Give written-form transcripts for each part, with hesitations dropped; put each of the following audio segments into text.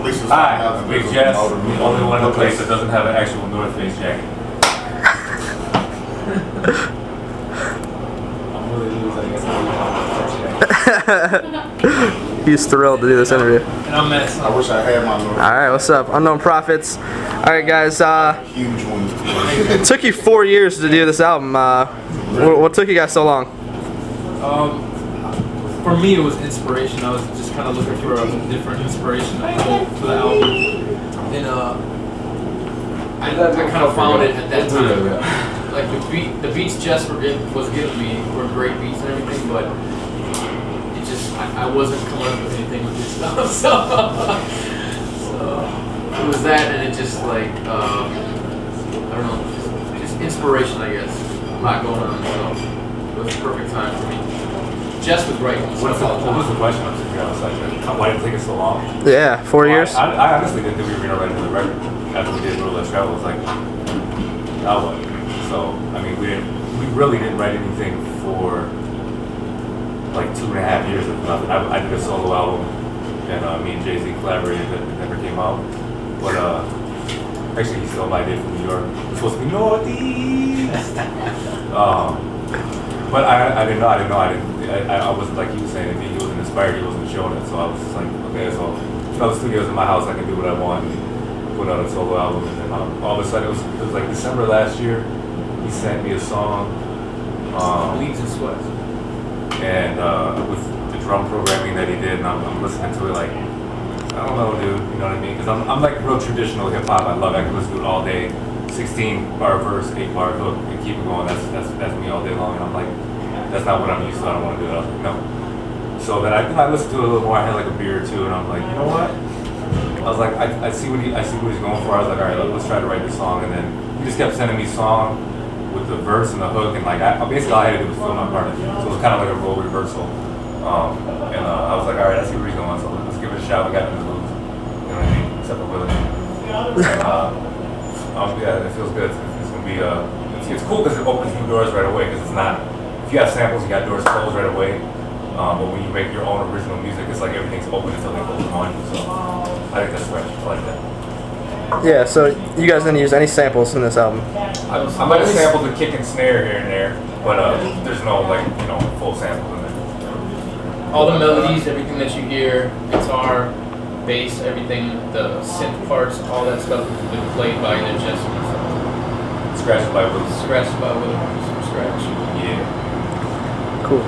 Alright, Big Jess, the only one in the place that doesn't have an actual North Face jacket. I'm really loose, I guess. He's thrilled to do this interview. And I'm messing. I wish I had my North. Alright, what's up? Unknown Prophets. Alright guys, Huge one. it took you 4 years to do this album. What took you guys so long? For me, it was inspiration. I was just kind of looking for a different inspiration for the album, and I kind of found it at that time. Like the beats Jess was giving me were great beats and everything, but it just I wasn't coming up with anything with this stuff. So it was that, and it just like I don't know, just inspiration, I guess. A lot going on, so it was a perfect time for me. Jess was right. What was the question? Why did it take us so long? Yeah, 4 years. I honestly didn't think we were going to write another record after we did Road Less Travel. It was like, now what? So, I mean, we really didn't write anything for like 2.5 years. I did a solo album, and me and Jay-Z collaborated, that never came out. But actually, he stole my idea from New York. It was supposed to be Northeast. But I didn't know. I wasn't, like he was saying, if he wasn't inspired, he wasn't showing it. So I was just like, okay, so the studio's in my house, I can do what I want and put out a solo album. And then all of a sudden, it was like December last year, he sent me a song. Bleeds and Sweats. And with the drum programming that he did, and I'm listening to it like, I don't know, dude, you know what I mean? Because I'm like real traditional hip hop. I love it. I can listen to it all day. 16 bar verse, 8 bar hook, and keep it going. That's me all day long. And I'm like, that's not what I'm used to. I don't want to do it. I was like, no. So then I listened to it a little more. I had like a beer or two, and I'm like, you know what? I was like, I see what he's going for. I was like, all right, let's try to write this song. And then he just kept sending me song with the verse and the hook, and like basically all I had to do was fill my part. So it was kind of like a role reversal. I was like, all right, I see where he's going. So let's give it a shot. We got him to lose. You know what I mean? Except for Willie. Yeah, it feels good. It's gonna be it's cool because it opens new doors right away. Because it's not, if you have samples, you got doors closed right away. But when you make your own original music, it's like everything's open until they close on you. So I think that's fresh. I like that. Yeah, so you guys didn't use any samples in this album? I might have sampled the kick and snare here and there, but there's no full samples in there. All the melodies, everything that you hear, guitar, bass, everything, the synth parts, all that stuff has been played by either Jess or myself. Scratched by Willie. Scratched by Willie from scratch. Yeah. Cool.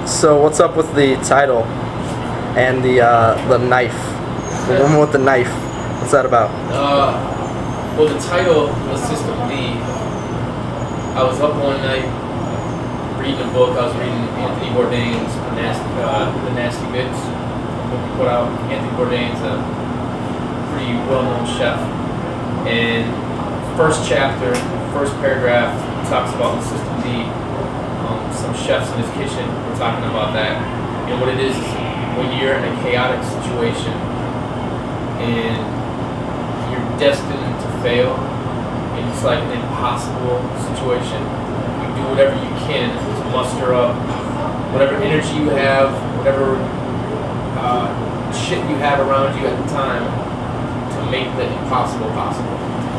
So what's up with the title and the knife? The woman with the knife. What's that about? Well, the title was System D. I was up one night reading a book. I was reading Anthony Bourdain's The Nasty Bits. Book he put out. Anthony Bourdain's a pretty well-known chef, and first chapter, first paragraph talks about the System D. Some chefs in his kitchen were talking about that, and what it is when you're in a chaotic situation and you're destined to fail, and it's like an impossible situation. You do whatever you can to muster up whatever energy you have, whatever shit you have around you at the time to make the impossible possible.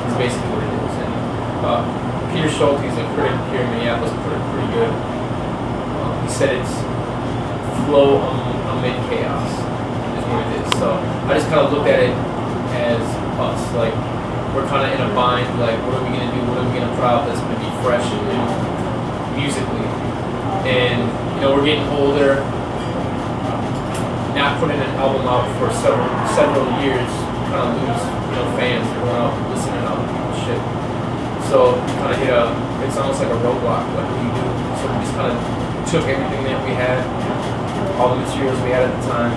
It's basically what it is. And Peter Schulte, he's a critic here in Minneapolis, put it pretty good. He said it's flow amid chaos is what it is. So I just kind of looked at it as us, like we're kind of in a bind, like what are we going to do, what are we going to put out that's going to be fresh and new musically. And we're getting older. Not putting an album out for several years, kind of lose fans. They're going out listening to other people's shit. So kind of it's almost like a roadblock. Like what do you do? So we just kind of took everything that we had, all the materials we had at the time,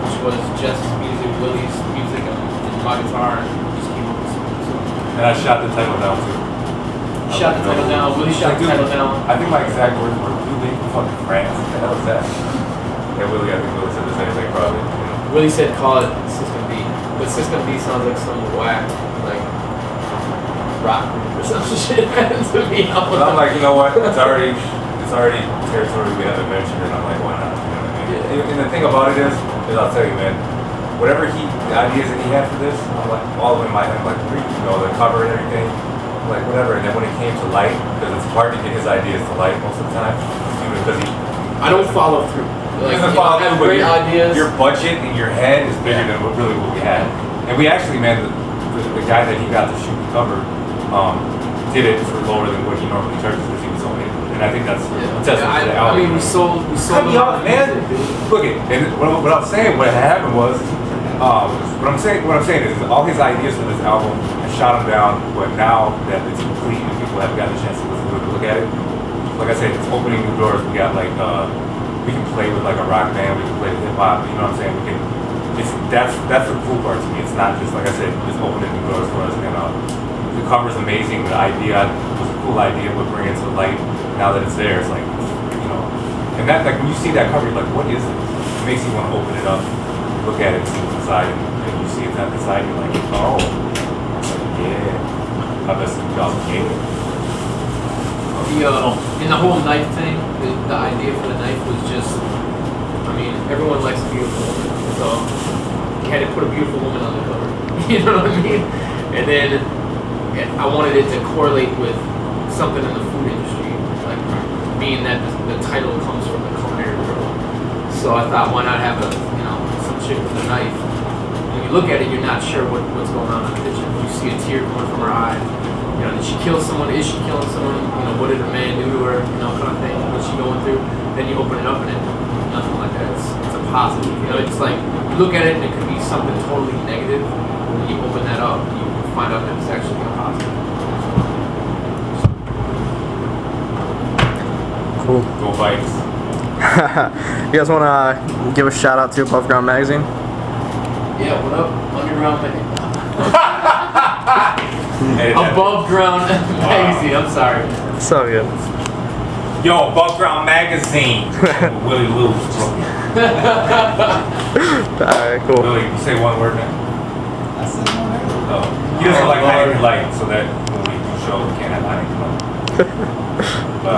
which was Jess's music, Willie's music, and my guitar, and just came up with something. And I shot the title down too. Shot the title down. Willie shot the title down. I think my exact words were, "You leave fucking France." What the hell is that? Yeah, Willie. I think Willie said the same thing probably. Willie said, "Call it System D," but System D sounds like some whack, like rock or some shit to me. But I'm like, you know what? It's already territory we haven't mentioned, and I'm like, why not? You know what I mean? And the thing about it is I'll tell you, man, whatever the ideas that he had for this, I'm like all the way in my head, I'm like, you know, the cover and everything, like whatever. And then when it came to light, because it's hard to get his ideas to light most of the time, because I don't follow through. Like, doesn't follow I have through, but great ideas. your budget in your head is bigger than what we had. And we actually, man, the guy that he got to shoot the cover did it for lower than what he normally charges because he was only. And I think that's a testament to the album. I mean, we sold. Cut me off, man. Look it. And what I'm saying, what happened was, what I'm saying is all his ideas for this album, I shot him down. But now that it's complete and people haven't gotten a chance to listen to it, look at it. Like I said, it's opening new doors. We got like, we can play with like a rock band. We can play with hip hop. You know what I'm saying? We can. That's the cool part to me. It's not just like I said, just opening new doors for us. And the cover's amazing. The idea was a cool idea, but bringing it to light. Now that it's there, it's like, you know, and that like when you see that cover, you're like, what is it? It makes you want to open it up, look at it, see what's inside, and you see it's not inside. You're like, oh, yeah, I best y'all gave it. In the whole knife thing, the idea for the knife was just, I mean, everyone likes a beautiful woman, so you had to put a beautiful woman on the cover. You know what I mean? And then I wanted it to correlate with something in the food industry, like being that the title comes from the culinary world. So I thought, why not have some chick with a knife? When you look at it, you're not sure what's going on in the kitchen. You see a tear coming from her eye. You know, did she kill someone? Is she killing someone? You know, what did a man do to her? You know, kind of thing. What's she going through? Then you open it up and it's nothing like that. It's a positive. You know, it's like you look at it and it could be something totally negative. When you open that up, you find out that it's actually a positive. Cool. Go Vikes. You guys want to give a shout out to aboveGround magazine? Yeah, what up? Underground magazine. Above aboveGround magazine. I'm sorry. So good. Yo, aboveGround magazine. Willie Lou. Alright, cool. Willie, you say one word, man. I said no. Oh, he doesn't like hiding light, so that when we do shows, we can't have hiding light. But